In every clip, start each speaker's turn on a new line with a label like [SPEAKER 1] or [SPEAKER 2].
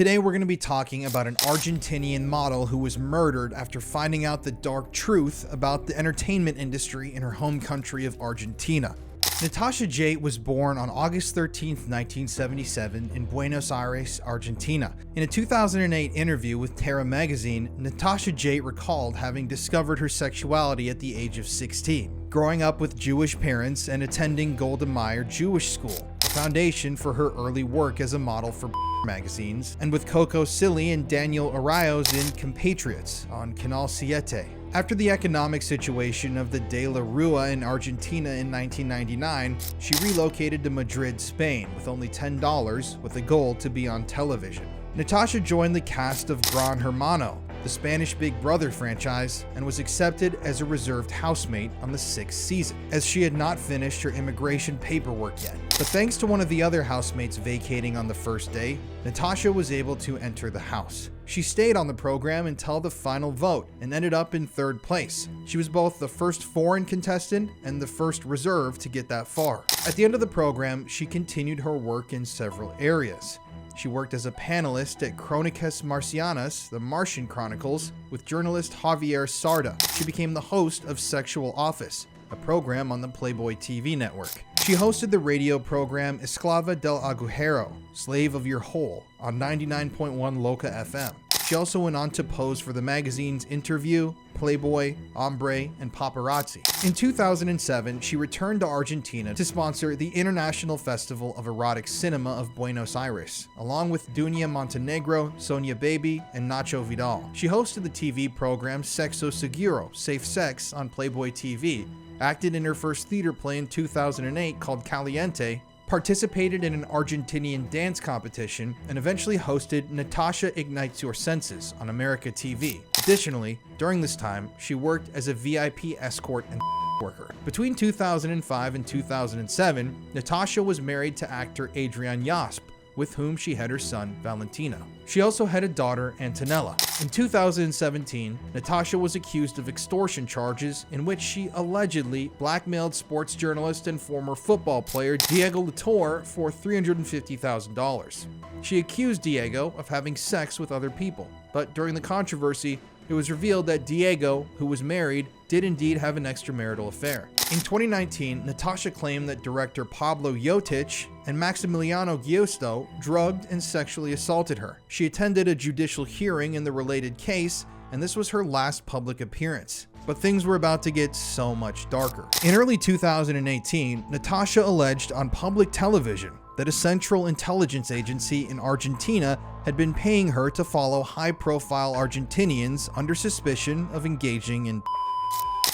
[SPEAKER 1] Today we're going to be talking about an Argentinian model who was murdered after finding out the dark truth about the entertainment industry in her home country of Argentina. Natacha Jaitt was born on August 13, 1977 in Buenos Aires, Argentina. In a 2008 interview with Terra magazine, Natacha Jaitt recalled having discovered her sexuality at the age of 16, growing up with Jewish parents and attending Golda Meir Jewish School, a foundation for her early work as a model for magazines, and with Coco Silly and Daniel Arrayo's in Compatriots on Canal 7. After the economic situation of the De la Rua in Argentina in 1999, she relocated to Madrid, Spain with only $10 with a goal to be on television. Natacha joined the cast of Gran Hermano, the Spanish Big Brother franchise, and was accepted as a reserved housemate on the 6th season, as she had not finished her immigration paperwork yet. But thanks to one of the other housemates vacating on the first day, Natacha was able to enter the house. She stayed on the program until the final vote and ended up in 3rd place. She was both the first foreign contestant and the first reserve to get that far. At the end of the program, she continued her work in several areas. She worked as a panelist at Crónicas Marcianas, the Martian Chronicles, with journalist Javier Sarda. She became the host of Sexual Office, a program on the Playboy TV network. She hosted the radio program Esclava del Agujero, Slave of Your Hole, on 99.1 Loca FM. She also went on to pose for the magazines Interview, Playboy, Hombre, and Paparazzi. In 2007, she returned to Argentina to sponsor the International Festival of Erotic Cinema of Buenos Aires, along with Dunia Montenegro, Sonia Baby, and Nacho Vidal. She hosted the TV program Sexo Seguro, Safe Sex, on Playboy TV, acted in her first theater play in 2008 called Caliente, participated in an Argentinian dance competition, and eventually hosted Natasha Ignites Your Senses on America TV. Additionally, during this time, she worked as a VIP escort and worker. Between 2005 and 2007, Natasha was married to actor Adrian Yasp, with whom she had her son, Valentino. She also had a daughter, Antonella. In 2017, Natasha was accused of extortion charges in which she allegedly blackmailed sports journalist and former football player Diego Latour for $350,000. She accused Diego of having sex with other people, but during the controversy, it was revealed that Diego, who was married, did indeed have an extramarital affair. In 2019, Natasha claimed that director Pablo Jotic and Maximiliano Giusto drugged and sexually assaulted her. She attended a judicial hearing in the related case, and this was her last public appearance. But things were about to get so much darker. In early 2018, Natasha alleged on public television that a central intelligence agency in Argentina had been paying her to follow high-profile Argentinians under suspicion of engaging in.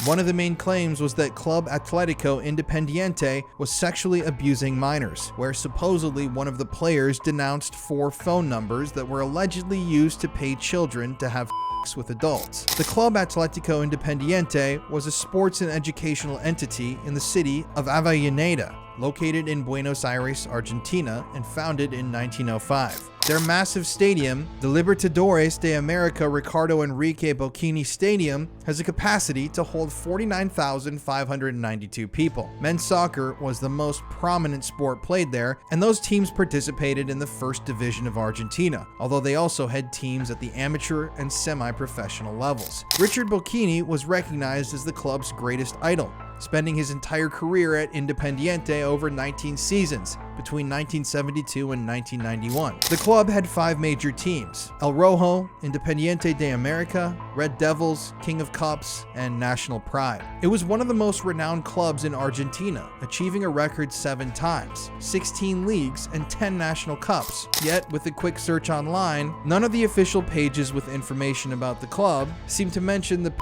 [SPEAKER 1] One of the main claims was that Club Atlético Independiente was sexually abusing minors, where supposedly one of the players denounced 4 phone numbers that were allegedly used to pay children to have sex with adults. The Club Atlético Independiente was a sports and educational entity in the city of Avellaneda, located in Buenos Aires, Argentina, and founded in 1905. Their massive stadium, the Libertadores de America Ricardo Enrique Bocchini Stadium, has a capacity to hold 49,592 people. Men's soccer was the most prominent sport played there, and those teams participated in the first division of Argentina, although they also had teams at the amateur and semi-professional levels. Richard Bocchini was recognized as the club's greatest idol, spending his entire career at Independiente over 19 seasons between 1972 and 1991. The club had 5 major teams: El Rojo, Independiente de America, Red Devils, King of Cups, and National Pride. It was one of the most renowned clubs in Argentina, achieving a record 7 times, 16 leagues, and 10 national cups. Yet, with a quick search online, none of the official pages with information about the club seem to mention the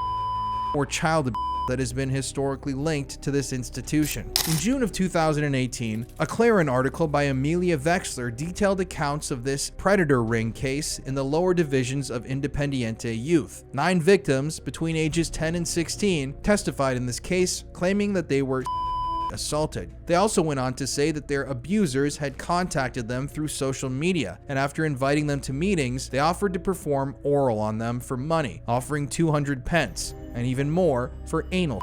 [SPEAKER 1] or child abuse that has been historically linked to this institution. In June of 2018, a Clarin article by Amelia Vexler detailed accounts of this predator ring case in the lower divisions of Independiente youth. 9 victims between ages 10 and 16 testified in this case, claiming that they were assaulted. They also went on to say that their abusers had contacted them through social media, and after inviting them to meetings, they offered to perform oral on them for money, offering 200 pence, and even more for anal.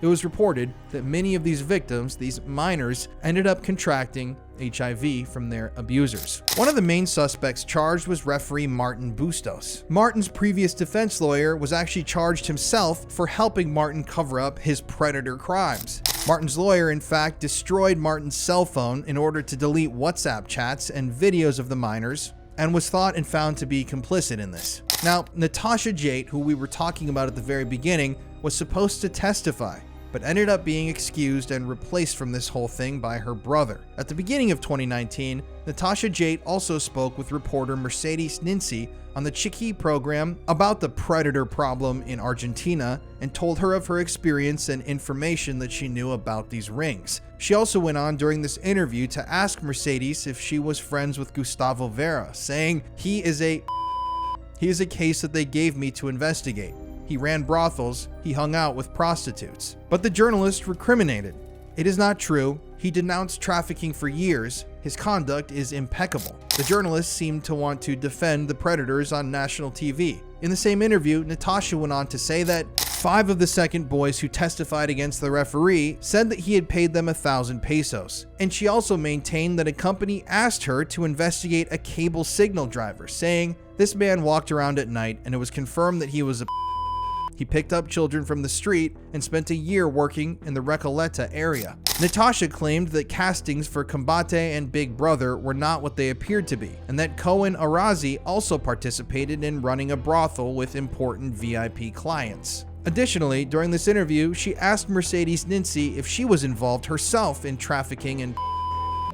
[SPEAKER 1] It was reported that many of these victims, these minors, ended up contracting HIV from their abusers. One of the main suspects charged was referee Martin Bustos. Martin's previous defense lawyer was actually charged himself for helping Martin cover up his predator crimes. Martin's lawyer, in fact, destroyed Martin's cell phone in order to delete WhatsApp chats and videos of the minors, and was thought and found to be complicit in this. Now, Natacha Jaitt, who we were talking about at the very beginning, was supposed to testify, but ended up being excused and replaced from this whole thing by her brother. At the beginning of 2019, Natacha Jaitt also spoke with reporter Mercedes Nincy on the Chiqui program about the predator problem in Argentina and told her of her experience and information that she knew about these rings. She also went on during this interview to ask Mercedes if she was friends with Gustavo Vera, saying, he is a case that they gave me to investigate. He ran brothels, he hung out with prostitutes. But the journalist recriminated. It is not true. He denounced trafficking for years. His conduct is impeccable. The journalist seemed to want to defend the predators on national TV. In the same interview, Natasha went on to say that 5 of the second boys who testified against the referee said that he had paid them 1,000 pesos. And she also maintained that a company asked her to investigate a cable signal driver, saying, this man walked around at night and it was confirmed that he was a He picked up children from the street and spent a year working in the Recoleta area. Natasha claimed that castings for Combate and Big Brother were not what they appeared to be, and that Colin Browen also participated in running a brothel with important VIP clients. Additionally, during this interview, she asked Mercedes Nincy if she was involved herself in trafficking and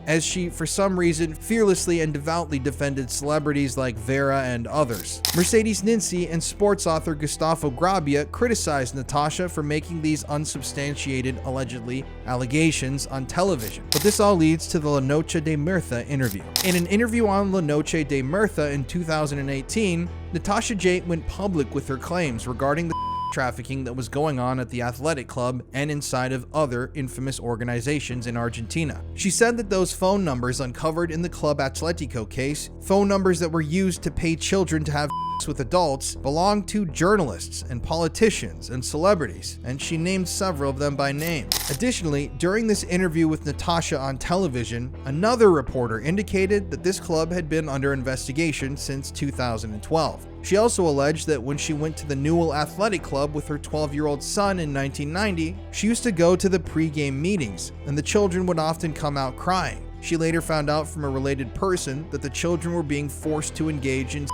[SPEAKER 1] as she, for some reason, fearlessly and devoutly defended celebrities like Vera and others. Mercedes Nincy and sports author Gustavo Grabia criticized Natasha for making these unsubstantiated, allegedly, allegations on television. But this all leads to the La Noche de Mirtha interview. In an interview on La Noche de Mirtha in 2018, Natacha Jaitt went public with her claims regarding the trafficking that was going on at the athletic club and inside of other infamous organizations in Argentina. She said that those phone numbers uncovered in the Club Atletico case, phone numbers that were used to pay children to have with adults, belonged to journalists and politicians and celebrities, and she named several of them by name. Additionally, during this interview with Natasha on television, another reporter indicated that this club had been under investigation since 2012. She also alleged that when she went to the Newell Athletic Club with her 12-year-old son in 1990, she used to go to the pre-game meetings, and the children would often come out crying. She later found out from a related person that the children were being forced to engage in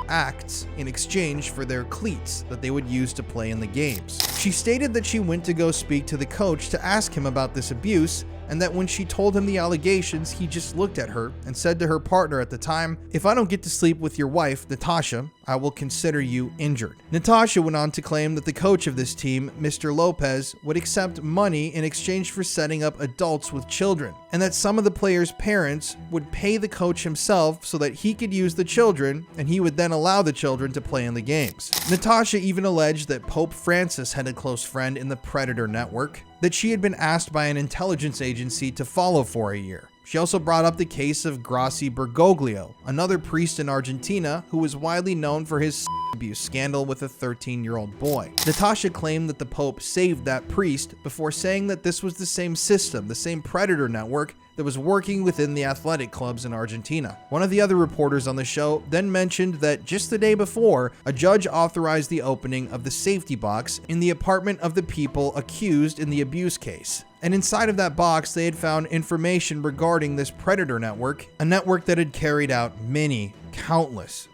[SPEAKER 1] acts in exchange for their cleats that they would use to play in the games. She stated that she went to go speak to the coach to ask him about this abuse, and that when she told him the allegations, he just looked at her and said to her partner at the time, if I don't get to sleep with your wife, Natasha, I will consider you injured. Natasha went on to claim that the coach of this team, Mr. Lopez, would accept money in exchange for setting up adults with children, and that some of the players' parents would pay the coach himself so that he could use the children, and he would then allow the children to play in the games. Natasha even alleged that Pope Francis had a close friend in the Predator network, that she had been asked by an intelligence agency to follow for a year. She also brought up the case of Grassi Bergoglio, another priest in Argentina who was widely known for his abuse scandal with a 13-year-old boy. Natasha claimed that the Pope saved that priest before saying that this was the same system, the same predator network that was working within the athletic clubs in Argentina. One of the other reporters on the show then mentioned that just the day before, a judge authorized the opening of the safety box in the apartment of the people accused in the abuse case. And inside of that box, they had found information regarding this predator network, a network that had carried out many, countless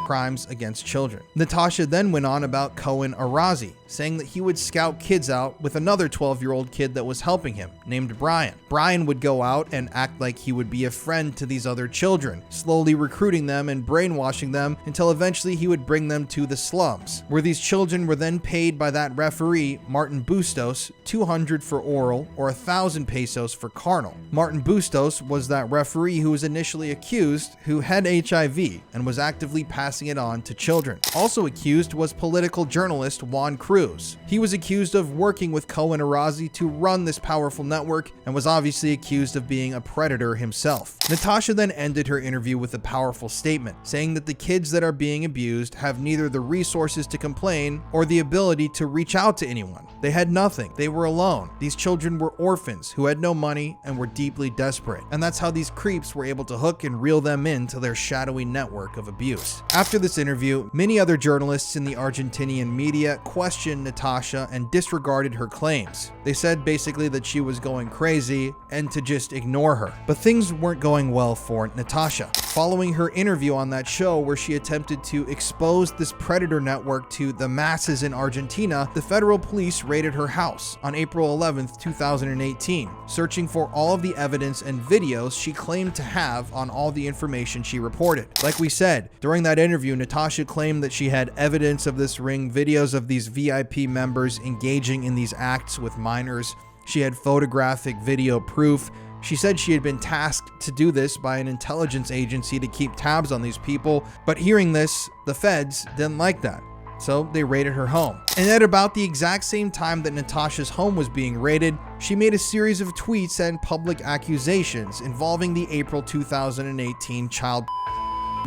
[SPEAKER 1] crimes against children. Natasha then went on about Colin Browen, saying that he would scout kids out with another 12-year-old kid that was helping him, named Brian. Brian would go out and act like he would be a friend to these other children, slowly recruiting them and brainwashing them until eventually he would bring them to the slums, where these children were then paid by that referee, Martin Bustos, 200 for oral or 1,000 pesos for carnal. Martin Bustos was that referee who was initially accused, who had HIV and was actively passing passing it on to children. Also accused was political journalist Juan Cruz. He was accused of working with Cohen Arazi to run this powerful network and was obviously accused of being a predator himself. Natasha then ended her interview with a powerful statement, saying that the kids that are being abused have neither the resources to complain or the ability to reach out to anyone. They had nothing. They were alone. These children were orphans who had no money and were deeply desperate. And that's how these creeps were able to hook and reel them into their shadowy network of abuse. After this interview, many other journalists in the Argentinian media questioned Natasha and disregarded her claims. They said basically that she was going crazy and to just ignore her. But things weren't going well for Natasha. Following her interview on that show where she attempted to expose this predator network to the masses in Argentina, the federal police raided her house on April 11th, 2018, searching for all of the evidence and videos she claimed to have on all the information she reported. Like we said, during that interview, Natasha claimed that she had evidence of this ring, videos of these VIP members engaging in these acts with minors. She had photographic video proof. She said she had been tasked to do this by an intelligence agency to keep tabs on these people, but hearing this, the feds didn't like that. So they raided her home. And at about the exact same time that Natasha's home was being raided, she made a series of tweets and public accusations involving the April 2018 child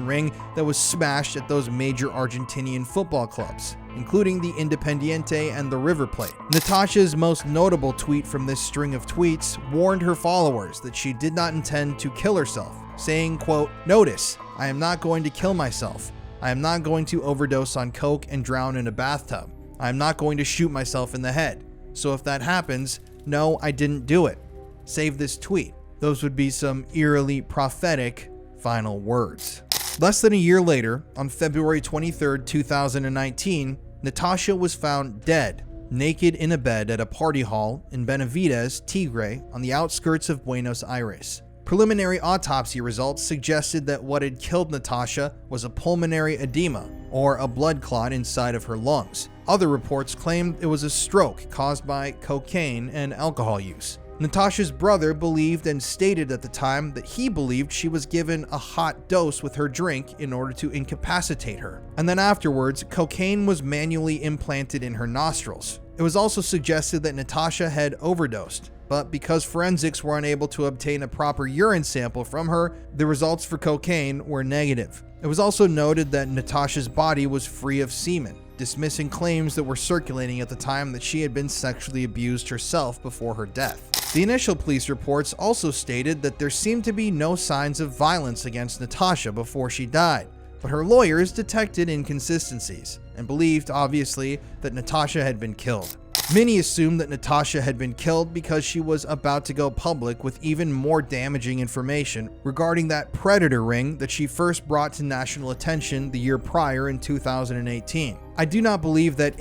[SPEAKER 1] ring that was smashed at those major Argentinian football clubs, including the Independiente and the River Plate. Natasha's most notable tweet from this string of tweets warned her followers that she did not intend to kill herself, saying, quote, "Notice, I am not going to kill myself. I am not going to overdose on coke and drown in a bathtub. I am not going to shoot myself in the head. So if that happens, no, I didn't do it. Save this tweet." Those would be some eerily prophetic final words. Less than a year later, on February 23rd, 2019, Natasha was found dead, naked in a bed at a party hall in Benavides, Tigre, on the outskirts of Buenos Aires. Preliminary autopsy results suggested that what had killed Natasha was a pulmonary edema, or a blood clot inside of her lungs. Other reports claimed it was a stroke caused by cocaine and alcohol use. Natasha's brother believed and stated at the time that he believed she was given a hot dose with her drink in order to incapacitate her. And then afterwards, cocaine was manually implanted in her nostrils. It was also suggested that Natasha had overdosed, but because forensics were unable to obtain a proper urine sample from her, the results for cocaine were negative. It was also noted that Natasha's body was free of semen, dismissing claims that were circulating at the time that she had been sexually abused herself before her death. The initial police reports also stated that there seemed to be no signs of violence against Natasha before she died, but her lawyers detected inconsistencies and believed, obviously, that Natasha had been killed. Many assumed that Natasha had been killed because she was about to go public with even more damaging information regarding that predator ring that she first brought to national attention the year prior in 2018. I do not believe that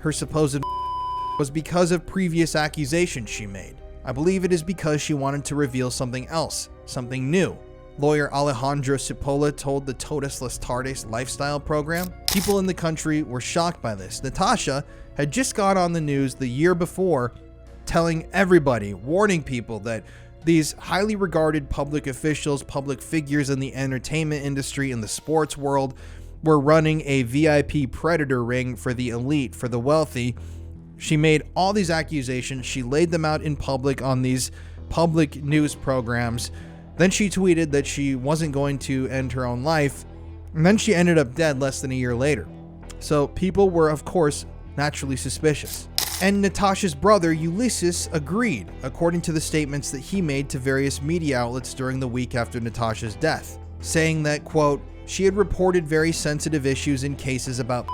[SPEAKER 1] her supposed was because of previous accusations she made. I believe it is because she wanted to reveal something else, something new. Lawyer Alejandro Cipolla told the Todas las Tardes lifestyle program. People in the country were shocked by this. Natasha had just got on the news the year before telling everybody, warning people that these highly regarded public officials, public figures in the entertainment industry, in the sports world, were running a VIP predator ring for the elite, for the wealthy. She made all these accusations. She laid them out in public on these public news programs. Then she tweeted that she wasn't going to end her own life. And then she ended up dead less than a year later. So people were, of course, naturally suspicious. And Natasha's brother, Ulysses, agreed, according to the statements that he made to various media outlets during the week after Natasha's death, saying that, quote, she had reported very sensitive issues in cases about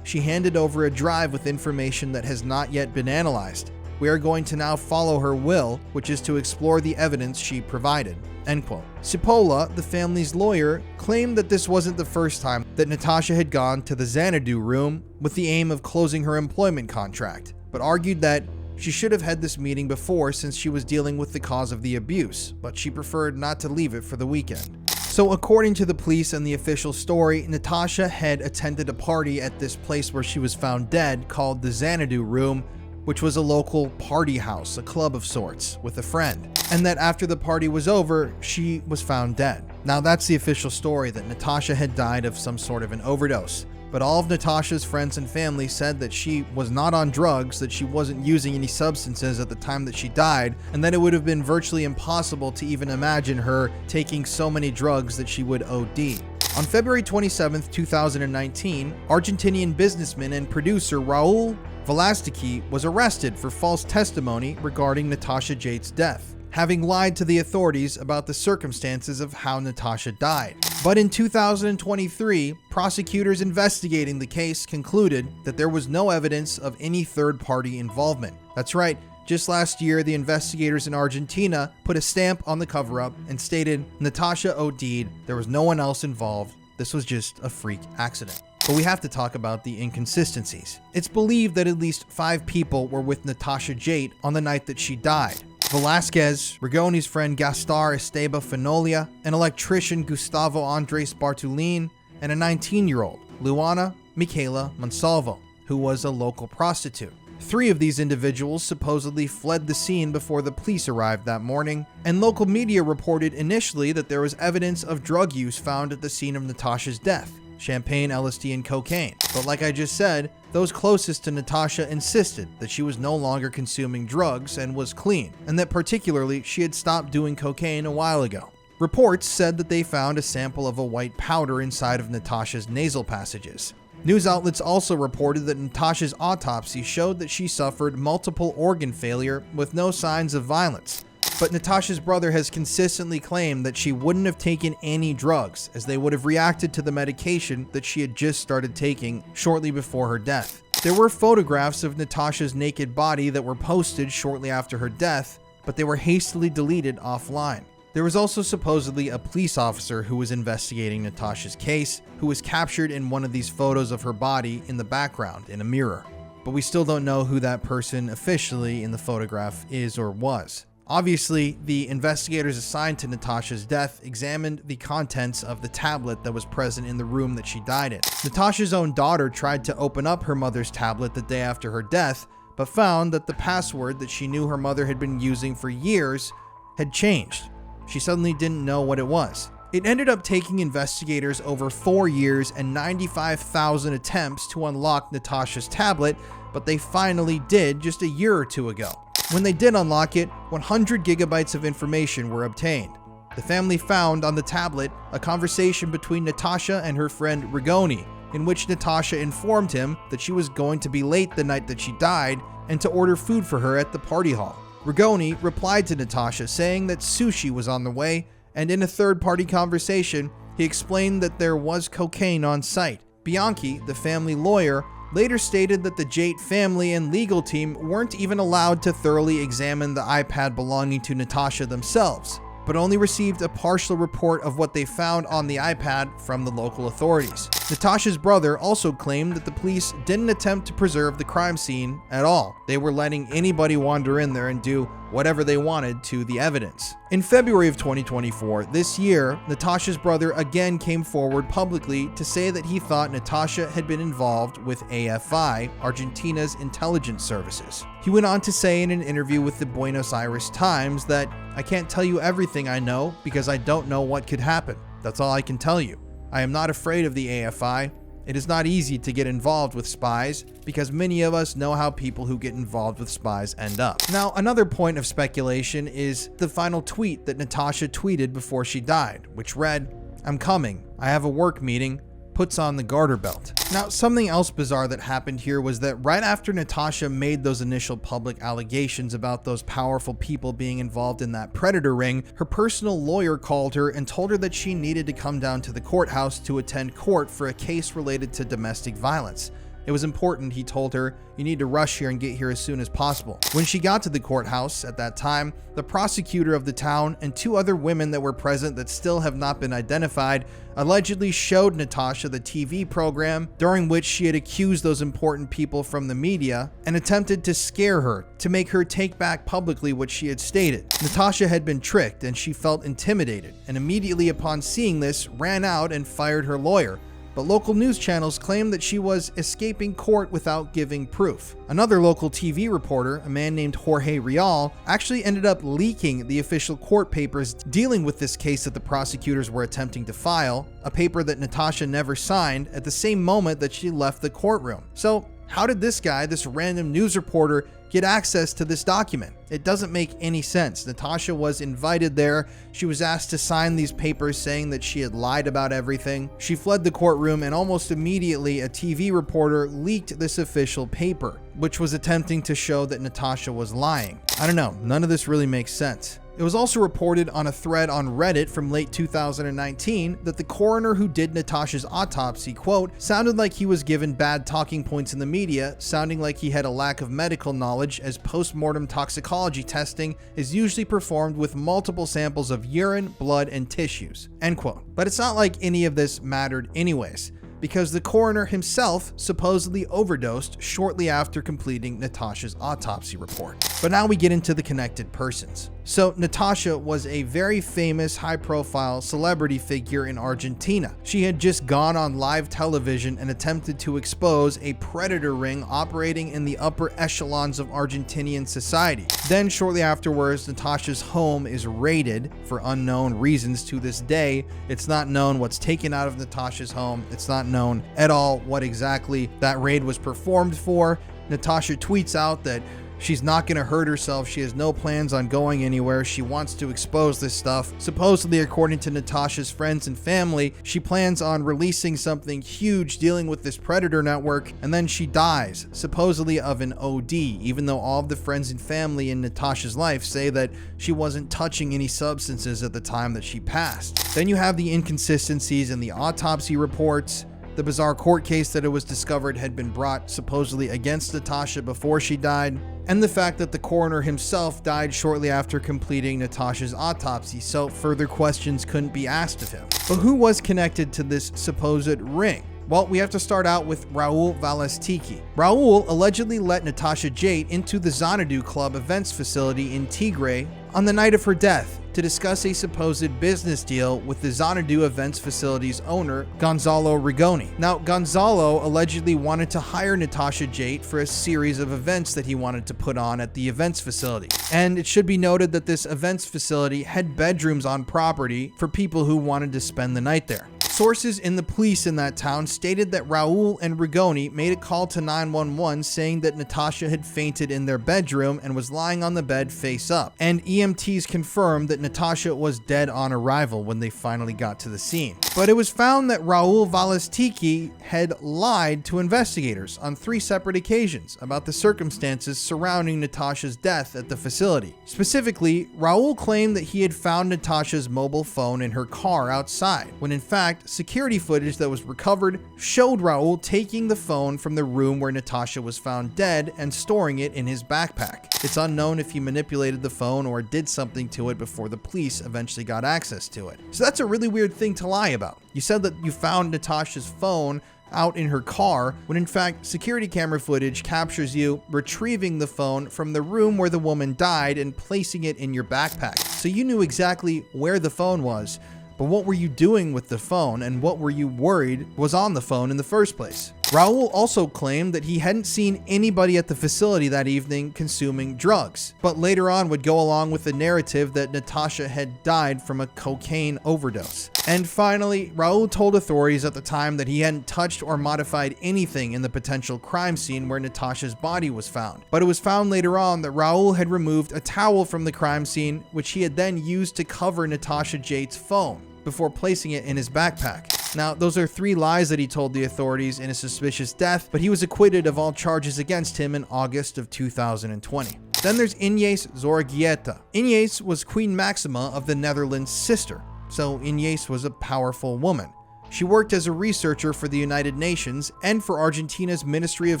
[SPEAKER 1] she handed over a drive with information that has not yet been analyzed. We are going to now follow her will, which is to explore the evidence she provided. End quote. Cipolla, the family's lawyer, claimed that this wasn't the first time that Natasha had gone to the Xanadu room with the aim of closing her employment contract, but argued that she should have had this meeting before since she was dealing with the cause of the abuse, but she preferred not to leave it for the weekend. So according to the police and the official story, Natasha had attended a party at this place where she was found dead called the Xanadu Room, which was a local party house, a club of sorts, with a friend. and that after the party was over, she was found dead. Now that's the official story, that Natacha had died of some sort of an overdose. But all of Natacha's friends and family said that she was not on drugs, that she wasn't using any substances at the time that she died, and that it would have been virtually impossible to even imagine her taking so many drugs that she would OD. On February 27, 2019, Argentinian businessman and producer Raul Velazquez was arrested for false testimony regarding Natacha Jaitt's death, having lied to the authorities about the circumstances of how Natacha died. But in 2023, prosecutors investigating the case concluded that there was no evidence of any third-party involvement. That's right, just last year, the investigators in Argentina put a stamp on the cover-up and stated, Natacha OD'd, there was no one else involved, this was just a freak accident. But we have to talk about the inconsistencies. It's believed that at least 5 people were with Natacha Jaitt on the night that she died. Velazquez, Rigoni's friend Gaspar Esteba Fenolia, an electrician Gustavo Andres Bartolin, and a 19-year-old, Luana Michaela Monsalvo, who was a local prostitute. 3 of these individuals supposedly fled the scene before the police arrived that morning, and local media reported initially that there was evidence of drug use found at the scene of Natacha's death. Champagne, LSD, and cocaine. But like I just said, those closest to Natacha insisted that she was no longer consuming drugs and was clean, and that particularly she had stopped doing cocaine a while ago. Reports said that they found a sample of a white powder inside of Natacha's nasal passages. News outlets also reported that Natacha's autopsy showed that she suffered multiple organ failure with no signs of violence. But Natacha's brother has consistently claimed that she wouldn't have taken any drugs, as they would have reacted to the medication that she had just started taking shortly before her death. There were photographs of Natacha's naked body that were posted shortly after her death, but they were hastily deleted offline. There was also supposedly a police officer who was investigating Natacha's case, who was captured in one of these photos of her body in the background in a mirror. But we still don't know who that person officially in the photograph is or was. Obviously, the investigators assigned to Natacha's death examined the contents of the tablet that was present in the room that she died in. Natacha's own daughter tried to open up her mother's tablet the day after her death, but found that the password that she knew her mother had been using for years had changed. She suddenly didn't know what it was. It ended up taking investigators over 4 years and 95,000 attempts to unlock Natacha's tablet, but they finally did just a year or 2 ago. When they did unlock it, 100 gigabytes of information were obtained. The family found on the tablet a conversation between Natacha and her friend Rigoni, in which Natacha informed him that she was going to be late the night that she died and to order food for her at the party hall. Rigoni replied to Natacha saying that sushi was on the way, and in a third-party conversation, he explained that there was cocaine on site. Bianchi, the family lawyer, later stated that the Jaitt family and legal team weren't even allowed to thoroughly examine the iPad belonging to Natacha themselves, but only received a partial report of what they found on the iPad from the local authorities. Natacha's brother also claimed that the police didn't attempt to preserve the crime scene at all. They were letting anybody wander in there and do whatever they wanted to the evidence. In February of 2024, this year, Natacha's brother again came forward publicly to say that he thought Natacha had been involved with AFI, Argentina's intelligence services. He went on to say in an interview with the Buenos Aires Times that, "I can't tell you everything I know because I don't know what could happen. That's all I can tell you. I am not afraid of the AFI. It is not easy to get involved with spies because many of us know how people who get involved with spies end up." Now, another point of speculation is the final tweet that Natacha tweeted before she died, which read, "I'm coming. I have a work meeting." Puts on the garter belt. Now, something else bizarre that happened here was that right after Natacha made those initial public allegations about those powerful people being involved in that predator ring, her personal lawyer called her and told her that she needed to come down to the courthouse to attend court for a case related to domestic violence. It was important, he told her. You need to rush here and get here as soon as possible. When she got to the courthouse at that time, the prosecutor of the town and 2 other women that were present that still have not been identified allegedly showed Natacha the TV program during which she had accused those important people from the media and attempted to scare her to make her take back publicly what she had stated. Natacha had been tricked and she felt intimidated, and immediately upon seeing this ran out and fired her lawyer, but local news channels claimed that she was escaping court without giving proof. Another local TV reporter, a man named Jorge Rial, actually ended up leaking the official court papers dealing with this case that the prosecutors were attempting to file, a paper that Natacha never signed at the same moment that she left the courtroom. So, how did this guy, this random news reporter, get access to this document? It doesn't make any sense. Natacha was invited there. She was asked to sign these papers saying that she had lied about everything. She fled the courtroom, and almost immediately a TV reporter leaked this official paper, which was attempting to show that Natacha was lying. I don't know, none of this really makes sense. It was also reported on a thread on Reddit from late 2019 that the coroner who did Natacha's autopsy, quote, sounded like he was given bad talking points in the media, sounding like he had a lack of medical knowledge, as post-mortem toxicology testing is usually performed with multiple samples of urine, blood, and tissues, end quote. But it's not like any of this mattered anyways, because the coroner himself supposedly overdosed shortly after completing Natacha's autopsy report. But now we get into the connected persons. So Natacha was a very famous, high-profile celebrity figure in Argentina. She had just gone on live television and attempted to expose a predator ring operating in the upper echelons of Argentinian society. Then shortly afterwards, Natacha's home is raided for unknown reasons to this day. It's not known what's taken out of Natacha's home. It's not known at all what exactly that raid was performed for. Natacha tweets out that she's not going to hurt herself. She has no plans on going anywhere. She wants to expose this stuff. Supposedly, according to Natacha's friends and family, she plans on releasing something huge dealing with this predator network, and then she dies, supposedly of an OD, even though all of the friends and family in Natacha's life say that she wasn't touching any substances at the time that she passed. Then you have the inconsistencies in the autopsy reports, the bizarre court case that it was discovered had been brought supposedly against Natacha before she died, and the fact that the coroner himself died shortly after completing Natacha's autopsy, so further questions couldn't be asked of him. But who was connected to this supposed ring? Well, we have to start out with Raul Valestiki. Raul allegedly let Natacha Jaitt into the Xanadu Club events facility in Tigray on the night of her death to discuss a supposed business deal with the Xanadu events facility's owner, Gonzalo Rigoni. Now, Gonzalo allegedly wanted to hire Natacha Jaitt for a series of events that he wanted to put on at the events facility. And it should be noted that this events facility had bedrooms on property for people who wanted to spend the night there. Sources in the police in that town stated that Raul and Rigoni made a call to 911 saying that Natacha had fainted in their bedroom and was lying on the bed face up. And EMTs confirmed that Natacha was dead on arrival when they finally got to the scene. But it was found that Raul Valestiki had lied to investigators on 3 separate occasions about the circumstances surrounding Natacha's death at the facility. Specifically, Raul claimed that he had found Natacha's mobile phone in her car outside, when in fact, security footage that was recovered showed Raul taking the phone from the room where Natacha was found dead and storing it in his backpack. It's unknown if he manipulated the phone or did something to it before the police eventually got access to it. So that's a really weird thing to lie about. You said that you found Natacha's phone out in her car, when in fact security camera footage captures you retrieving the phone from the room where the woman died and placing it in your backpack. So you knew exactly where the phone was. But what were you doing with the phone, and what were you worried was on the phone in the first place? Raul also claimed that he hadn't seen anybody at the facility that evening consuming drugs, but later on would go along with the narrative that Natacha had died from a cocaine overdose. And finally, Raul told authorities at the time that he hadn't touched or modified anything in the potential crime scene where Natacha's body was found. But it was found later on that Raul had removed a towel from the crime scene, which he had then used to cover Natacha Jaitt's phone before placing it in his backpack. Now, those are 3 lies that he told the authorities in his suspicious death, but he was acquitted of all charges against him in August of 2020. Then there's Inés Zorreguieta. Inés was Queen Maxima of the Netherlands' sister, so Inés was a powerful woman. She worked as a researcher for the United Nations and for Argentina's Ministry of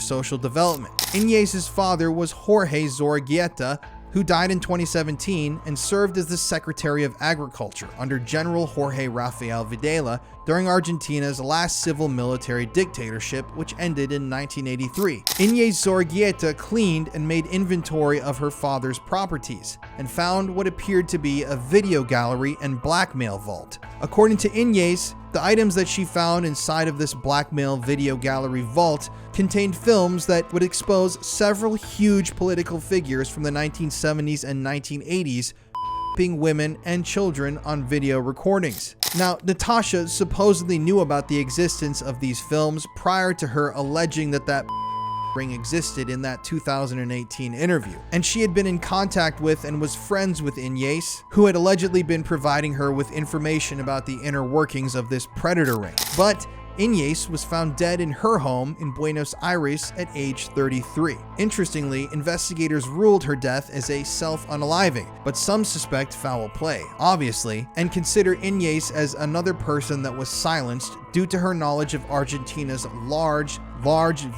[SPEAKER 1] Social Development. Inés's father was Jorge Zorreguieta, who died in 2017 and served as the Secretary of Agriculture under General Jorge Rafael Videla during Argentina's last civil military dictatorship, which ended in 1983. Inés Zorreguieta cleaned and made inventory of her father's properties and found what appeared to be a video gallery and blackmail vault. According to Inés, The items that she found inside of this blackmail video gallery vault contained films that would expose several huge political figures from the 1970s and 1980s being women and children on video recordings. Now, Natacha supposedly knew about the existence of these films prior to her alleging that ring existed in that 2018 interview, and she had been in contact with and was friends with Inés, who had allegedly been providing her with information about the inner workings of this predator ring. But Inés was found dead in her home in Buenos Aires at age 33. Interestingly, investigators ruled her death as a self-unaliving, but some suspect foul play, obviously, and consider Inés as another person that was silenced due to her knowledge of Argentina's large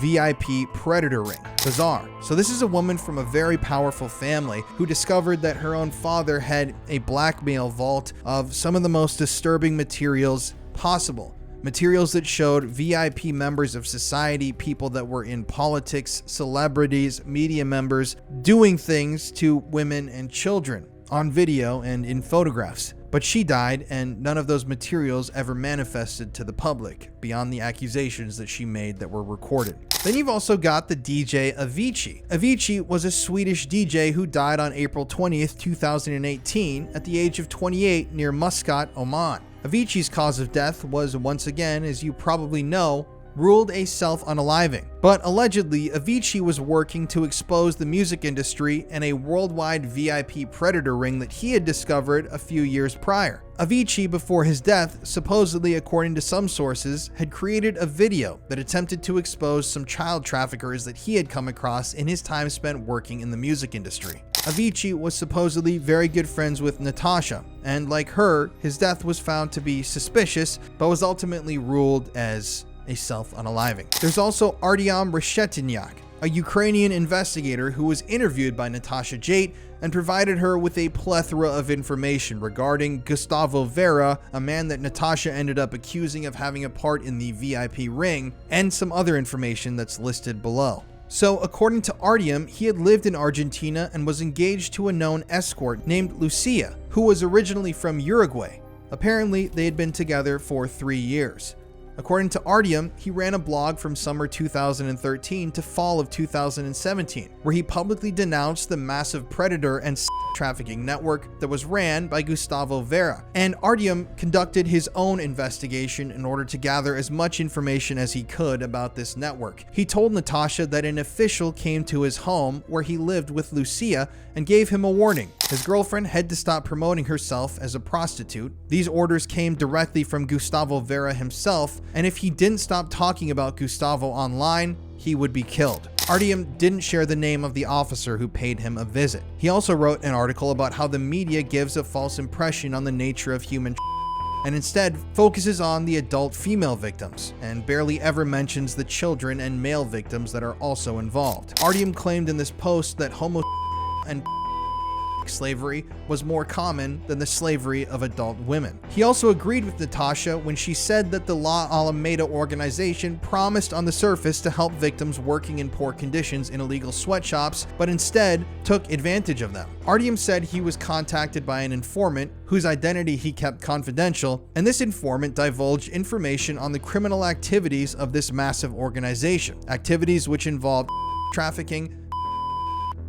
[SPEAKER 1] VIP predator ring. Bizarre. So this is a woman from a very powerful family who discovered that her own father had a blackmail vault of some of the most disturbing materials possible. Materials that showed VIP members of society, people that were in politics, celebrities, media members, doing things to women and children on video and in photographs. But she died, and none of those materials ever manifested to the public, beyond the accusations that she made that were recorded. Then you've also got the DJ Avicii. Avicii was a Swedish DJ who died on April 20th, 2018 at the age of 28 near Muscat, Oman. Avicii's cause of death was, once again, as you probably know, ruled a self-unaliving. But allegedly, Avicii was working to expose the music industry and a worldwide VIP predator ring that he had discovered a few years prior. Avicii, before his death, supposedly, according to some sources, had created a video that attempted to expose some child traffickers that he had come across in his time spent working in the music industry. Avicii was supposedly very good friends with Natacha, and like her, his death was found to be suspicious, but was ultimately ruled as a self-unaliving. There's also Artyom Reshetnyak, a Ukrainian investigator who was interviewed by Natacha Jaitt and provided her with a plethora of information regarding Gustavo Vera, a man that Natacha ended up accusing of having a part in the VIP ring, and some other information that's listed below. So, according to Artyom, he had lived in Argentina and was engaged to a known escort named Lucia, who was originally from Uruguay. Apparently, they had been together for 3 years. According to Artyom, he ran a blog from summer 2013 to fall of 2017, where he publicly denounced the massive predator and trafficking network that was ran by Gustavo Vera. And Artyom conducted his own investigation in order to gather as much information as he could about this network. He told Natacha that an official came to his home where he lived with Lucia and gave him a warning. His girlfriend had to stop promoting herself as a prostitute. These orders came directly from Gustavo Vera himself, and if he didn't stop talking about Gustavo online, he would be killed. Artyom didn't share the name of the officer who paid him a visit. He also wrote an article about how the media gives a false impression on the nature of human and instead focuses on the adult female victims and barely ever mentions the children and male victims that are also involved. Artyom claimed in this post that and slavery was more common than the slavery of adult women. He also agreed with Natacha when she said that the La Alameda organization promised on the surface to help victims working in poor conditions in illegal sweatshops, but instead took advantage of them. Artyom said he was contacted by an informant whose identity he kept confidential, and this informant divulged information on the criminal activities of this massive organization, activities which involved trafficking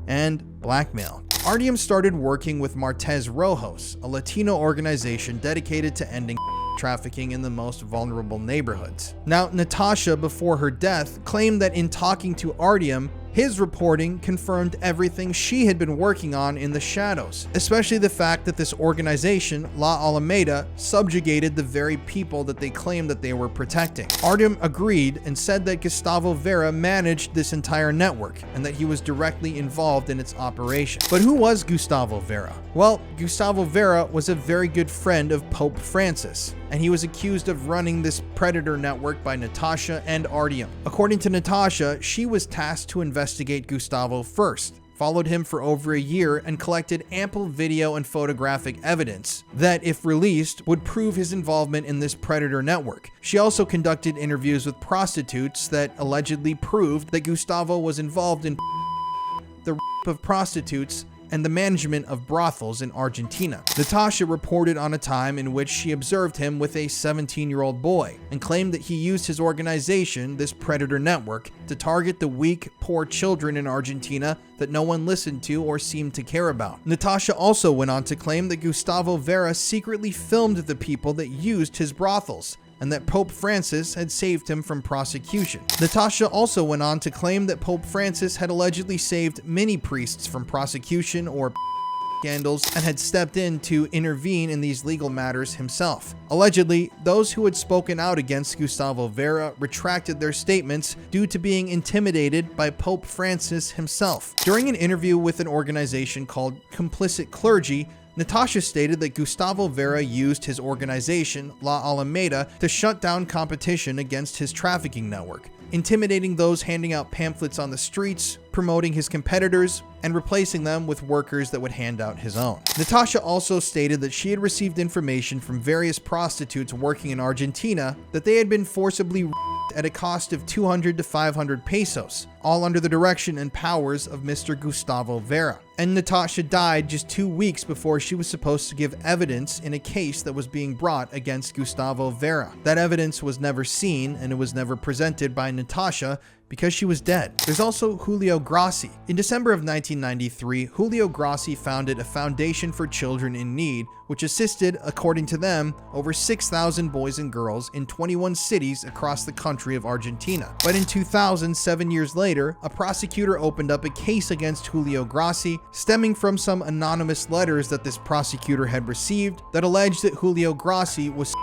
[SPEAKER 1] and blackmail. Artyom started working with Martes Rojos, a Latino organization dedicated to ending trafficking in the most vulnerable neighborhoods. Now, Natacha, before her death, claimed that in talking to Artyom, his reporting confirmed everything she had been working on in the shadows, especially the fact that this organization, La Alameda, subjugated the very people that they claimed that they were protecting. Artyom agreed and said that Gustavo Vera managed this entire network and that he was directly involved in its operation. But who was Gustavo Vera? Well, Gustavo Vera was a very good friend of Pope Francis, and he was accused of running this predator network by Natacha and Artyom. According to Natacha, she was tasked to investigate Gustavo first, followed him for over a year, and collected ample video and photographic evidence that, if released, would prove his involvement in this predator network. She also conducted interviews with prostitutes that allegedly proved that Gustavo was involved in the rape of prostitutes and the management of brothels in Argentina. Natacha reported on a time in which she observed him with a 17-year-old boy and claimed that he used his organization, this predator network, to target the weak, poor children in Argentina that no one listened to or seemed to care about. Natacha also went on to claim that Gustavo Vera secretly filmed the people that used his brothels, and that Pope Francis had saved him from prosecution. Natacha also went on to claim that Pope Francis had allegedly saved many priests from prosecution or scandals and had stepped in to intervene in these legal matters himself. Allegedly, those who had spoken out against Gustavo Vera retracted their statements due to being intimidated by Pope Francis himself. During an interview with an organization called Complicit Clergy, Natacha stated that Gustavo Vera used his organization, La Alameda, to shut down competition against his trafficking network, intimidating those handing out pamphlets on the streets, promoting his competitors, and replacing them with workers that would hand out his own. Natacha also stated that she had received information from various prostitutes working in Argentina that they had been forcibly at a cost of 200 to 500 pesos, all under the direction and powers of Mr. Gustavo Vera. And Natacha died just 2 weeks before she was supposed to give evidence in a case that was being brought against Gustavo Vera. That evidence was never seen, and it was never presented by Natacha because she was dead. There's also Julio Grassi. In December of 1993, Julio Grassi founded a foundation for children in need, which assisted, according to them, over 6,000 boys and girls in 21 cities across the country of Argentina. But in 2000, 7 years later, a prosecutor opened up a case against Julio Grassi, stemming from some anonymous letters that this prosecutor had received that alleged that Julio Grassi was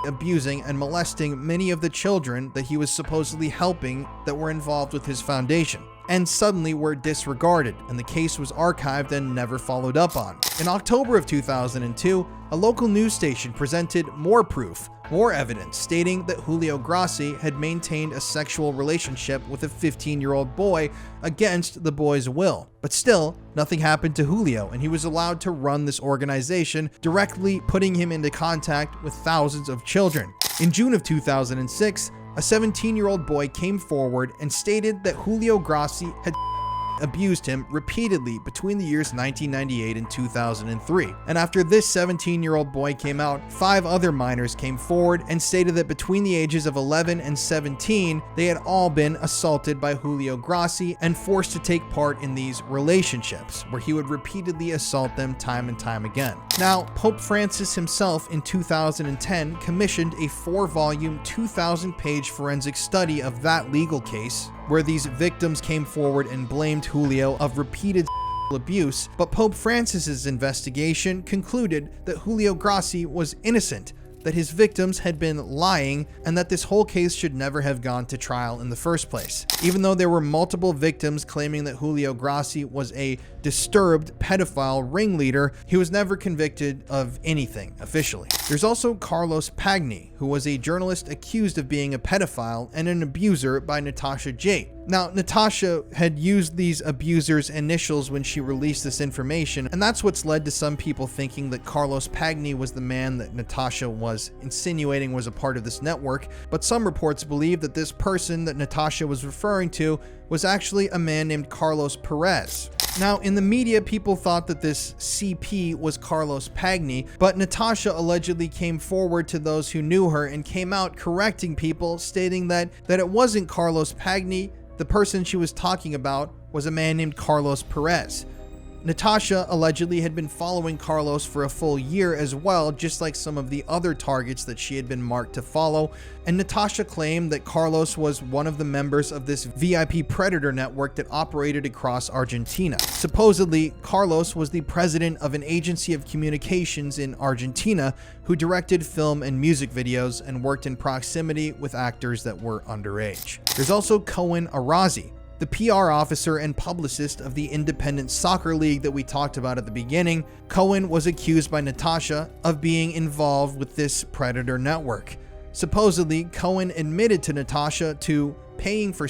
[SPEAKER 1] abusing and molesting many of the children that he was supposedly helping that were involved with his foundation, and suddenly were disregarded, and the case was archived and never followed up on. In October of 2002, a local news station presented more proof, more evidence, stating that Julio Grassi had maintained a sexual relationship with a 15-year-old boy against the boy's will. But still, nothing happened to Julio, and he was allowed to run this organization, directly putting him into contact with thousands of children. In June of 2006, a 17-year-old boy came forward and stated that Julio Grassi had abused him repeatedly between the years 1998 and 2003. And after this 17-year-old boy came out, 5 other minors came forward and stated that between the ages of 11 and 17, they had all been assaulted by Julio Grassi and forced to take part in these relationships, where he would repeatedly assault them time and time again. Now, Pope Francis himself in 2010 commissioned a 4-volume, 2,000-page forensic study of that legal case, where these victims came forward and blamed Julio of repeated abuse, but Pope Francis's investigation concluded that Julio Grassi was innocent, that his victims had been lying, and that this whole case should never have gone to trial in the first place. Even though there were multiple victims claiming that Julio Grassi was a disturbed pedophile ringleader, he was never convicted of anything officially. There's also Carlos Pagni, who was a journalist accused of being a pedophile and an abuser by Natacha Jaitt. Now, Natacha had used these abusers' initials when she released this information, and that's what's led to some people thinking that Carlos Pagni was the man that Natacha was insinuating was a part of this network, but some reports believe that this person that Natacha was referring to was actually a man named Carlos Perez. Now, in the media, people thought that this CP was Carlos Pagni, but Natacha allegedly came forward to those who knew her and came out correcting people, stating that it wasn't Carlos Pagni. The person she was talking about was a man named Carlos Perez. Natacha allegedly had been following Carlos for a full year as well, just like some of the other targets that she had been marked to follow, and Natacha claimed that Carlos was one of the members of this VIP predator network that operated across Argentina. Supposedly, Carlos was the president of an agency of communications in Argentina who directed film and music videos and worked in proximity with actors that were underage. There's also Colin Browen, the PR officer and publicist of the independent soccer league that we talked about at the beginning. Cohen was accused by Natacha of being involved with this predator network. Supposedly, Cohen admitted to Natacha to paying for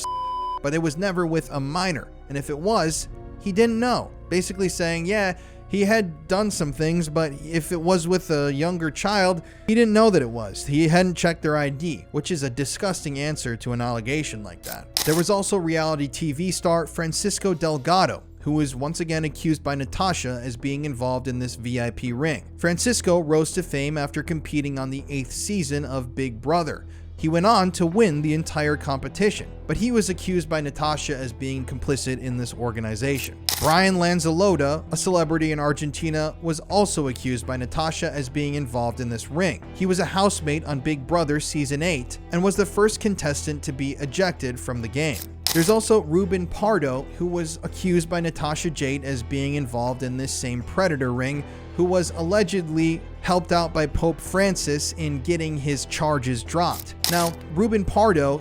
[SPEAKER 1] but it was never with a minor. And if it was, he didn't know. Basically saying, yeah, he had done some things, but if it was with a younger child, he didn't know that it was. He hadn't checked their ID, which is a disgusting answer to an allegation like that. There was also reality TV star Francisco Delgado, who was once again accused by Natacha as being involved in this VIP ring. Francisco rose to fame after competing on the 8th season of Big Brother. He went on to win the entire competition, but he was accused by Natacha as being complicit in this organization. Brian Lanzalota, a celebrity in Argentina, was also accused by Natacha as being involved in this ring. He was a housemate on Big Brother Season 8 and was the first contestant to be ejected from the game. There's also Ruben Pardo, who was accused by Natacha Jaitt as being involved in this same predator ring, who was allegedly helped out by Pope Francis in getting his charges dropped. Now, Ruben Pardo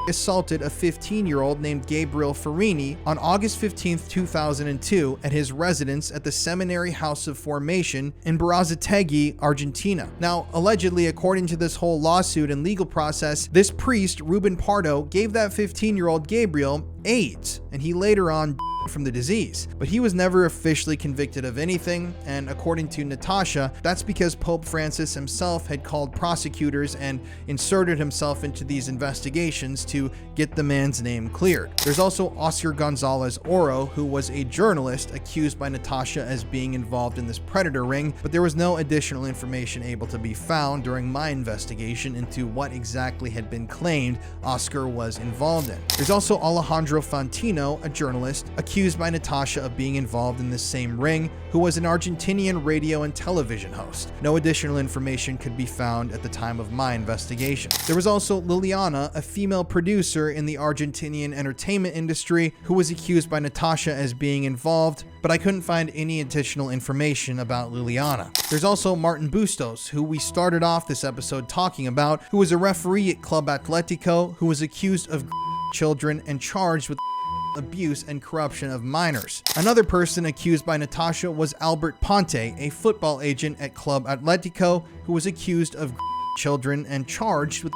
[SPEAKER 1] assaulted a 15-year-old named Gabriel Farini on August 15, 2002 at his residence at the Seminary House of Formation in Berazategui, Argentina. Now, allegedly, according to this whole lawsuit and legal process, this priest, Ruben Pardo, gave that 15-year-old Gabriel AIDS, and he later on from the disease, but he was never officially convicted of anything, and according to Natacha, that's because Pope Francis himself had called prosecutors and inserted himself into these investigations to get the man's name cleared. There's also Oscar Gonzalez Oro, who was a journalist accused by Natacha as being involved in this predator ring, but there was no additional information able to be found during my investigation into what exactly had been claimed Oscar was involved in. There's also Alejandro Fantino, a journalist, accused by Natacha of being involved in this same ring, who was an Argentinian radio and television host. No additional information could be found at the time of my investigation. There was also Liliana, a female producer in the Argentinian entertainment industry, who was accused by Natacha as being involved, but I couldn't find any additional information about Liliana. There's also Martin Bustos, who we started off this episode talking about, who was a referee at Club Atletico, who was accused of children and charged with abuse and corruption of minors. Another person accused by Natacha was Albert Ponte, a football agent at Club Atletico, who was accused of children and charged with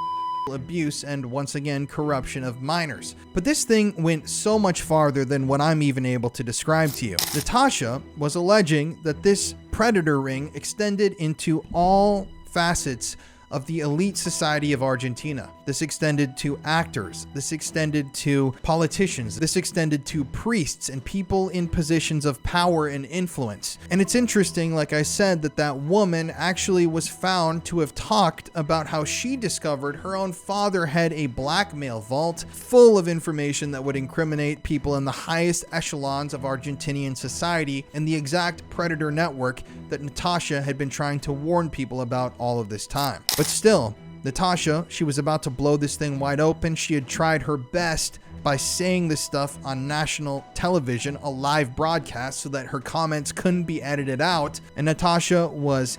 [SPEAKER 1] abuse and, once again, corruption of minors. But this thing went so much farther than what I'm even able to describe to you. Natacha was alleging that this predator ring extended into all facets of the elite society of Argentina. This extended to actors, this extended to politicians, this extended to priests and people in positions of power and influence. And it's interesting, like I said, that that woman actually was found to have talked about how she discovered her own father had a blackmail vault full of information that would incriminate people in the highest echelons of Argentinian society and the exact predator network that Natacha had been trying to warn people about all of this time. But still, Natacha, she was about to blow this thing wide open. She had tried her best by saying this stuff on national television, a live broadcast, so that her comments couldn't be edited out, and Natacha was.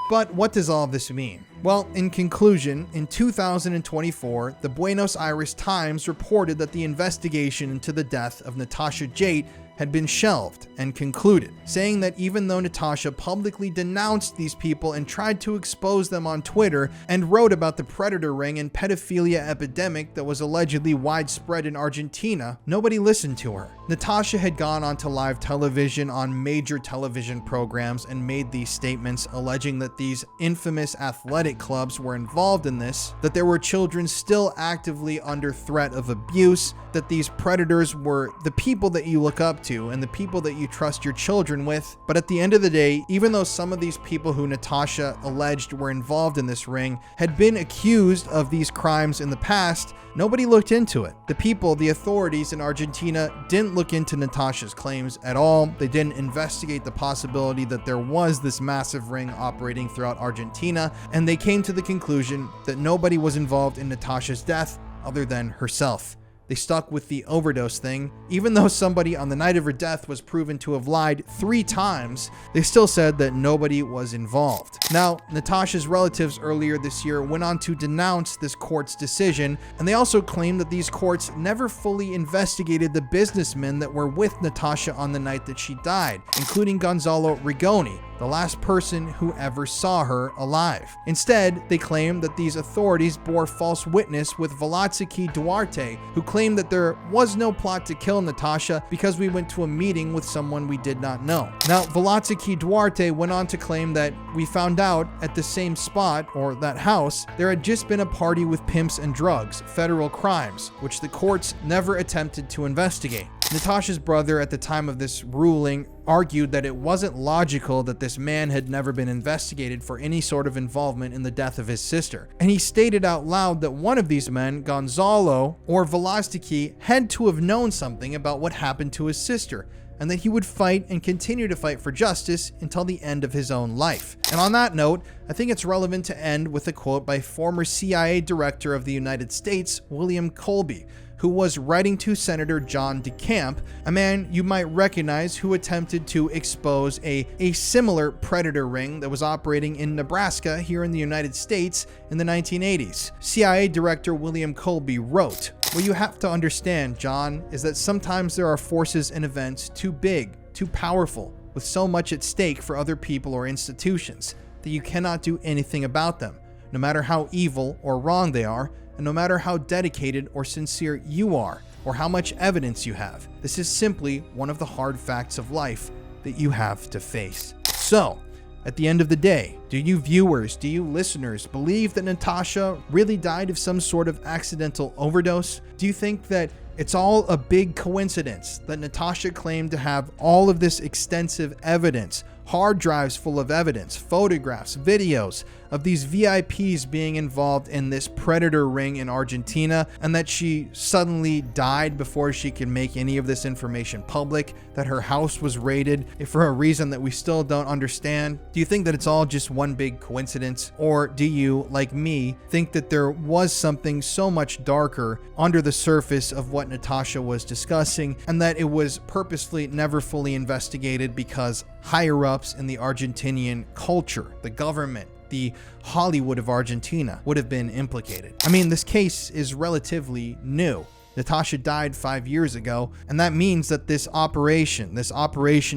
[SPEAKER 1] But what does all of this mean? Well, in conclusion, in 2024, the Buenos Aires Times reported that the investigation into the death of Natacha Jaitt had been shelved and concluded, saying that even though Natacha publicly denounced these people and tried to expose them on Twitter and wrote about the predator ring and pedophilia epidemic that was allegedly widespread in Argentina, nobody listened to her. Natacha had gone onto live television on major television programs and made these statements alleging that these infamous athletic clubs were involved in this, that there were children still actively under threat of abuse, that these predators were the people that you look up to and the people that you trust your children with. But at the end of the day, even though some of these people who Natacha alleged were involved in this ring had been accused of these crimes in the past, nobody looked into it. The people, the authorities in Argentina, didn't look into Natacha's claims at all. They didn't investigate the possibility that there was this massive ring operating throughout Argentina, and they came to the conclusion that nobody was involved in Natacha's death other than herself. They stuck with the overdose thing. Even though somebody on the night of her death was proven to have lied 3 times, they still said that nobody was involved. Now, Natacha's relatives earlier this year went on to denounce this court's decision, and they also claimed that these courts never fully investigated the businessmen that were with Natacha on the night that she died, including Gonzalo Rigoni, the last person who ever saw her alive. Instead, they claimed that these authorities bore false witness with Avicii Duarte, who claimed that there was no plot to kill Natacha because we went to a meeting with someone we did not know. Now, Avicii Duarte went on to claim that we found out at the same spot, or that house, there had just been a party with pimps and drugs, federal crimes, which the courts never attempted to investigate. Natasha's brother at the time of this ruling argued that it wasn't logical that this man had never been investigated for any sort of involvement in the death of his sister. And he stated out loud that one of these men, Gonzalo or Velastiki, had to have known something about what happened to his sister, and that he would fight and continue to fight for justice until the end of his own life. And on that note, I think it's relevant to end with a quote by former CIA Director of the United States, William Colby, who was writing to Senator John DeCamp, a man you might recognize who attempted to expose a similar predator ring that was operating in Nebraska here in the United States in the 1980s. CIA Director William Colby wrote, "What you have to understand, John, is that sometimes there are forces and events too big, too powerful, with so much at stake for other people or institutions, that you cannot do anything about them, no matter how evil or wrong they are, and no matter how dedicated or sincere you are, or how much evidence you have. This is simply one of the hard facts of life that you have to face." So, at the end of the day, do you viewers, do you listeners believe that Natasha really died of some sort of accidental overdose? Do you think that it's all a big coincidence that Natasha claimed to have all of this extensive evidence, hard drives full of evidence, photographs, videos of these VIPs being involved in this predator ring in Argentina, and that she suddenly died before she could make any of this information public, that her house was raided for a reason that we still don't understand? Do you think that it's all just one big coincidence? Or do you, like me, think that there was something so much darker under the surface of what Natasha was discussing, and that it was purposefully never fully investigated because higher-ups in the Argentinian culture, the government, the Hollywood of Argentina, would have been implicated? I mean, this case is relatively new. Natasha died 5 years ago, and that means that this operation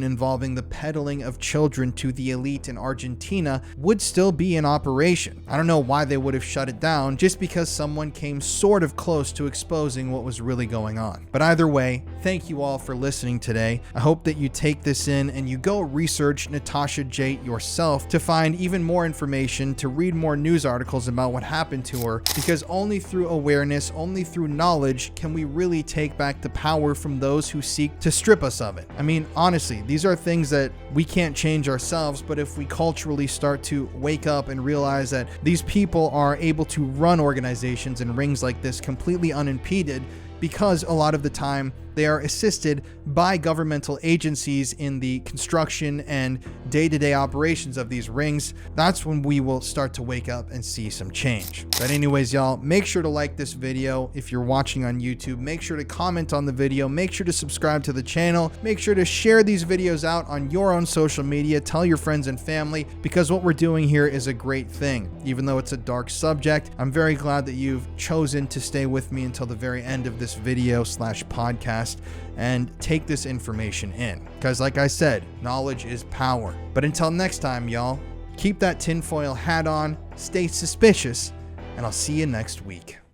[SPEAKER 1] involving the peddling of children to the elite in Argentina would still be in operation. I don't know why they would have shut it down just because someone came sort of close to exposing what was really going on. But either way, thank you all for listening today. I hope that you take this in and you go research Natacha Jaitt yourself to find even more information, to read more news articles about what happened to her, because only through awareness, only through knowledge can we really take back the power from those who seek to strip us of it. I mean, honestly, these are things that we can't change ourselves, but if we culturally start to wake up and realize that these people are able to run organizations and rings like this completely unimpeded, because a lot of the time they are assisted by governmental agencies in the construction and day-to-day operations of these rings, that's when we will start to wake up and see some change. But anyways, y'all, make sure to like this video. If you're watching on YouTube, make sure to comment on the video, make sure to subscribe to the channel, make sure to share these videos out on your own social media, tell your friends and family, because what we're doing here is a great thing. Even though it's a dark subject, I'm very glad that you've chosen to stay with me until the very end of this video / podcast and take this information in, because like I said, knowledge is power. But until next time, y'all, keep that tinfoil hat on, stay suspicious, and I'll see you next week.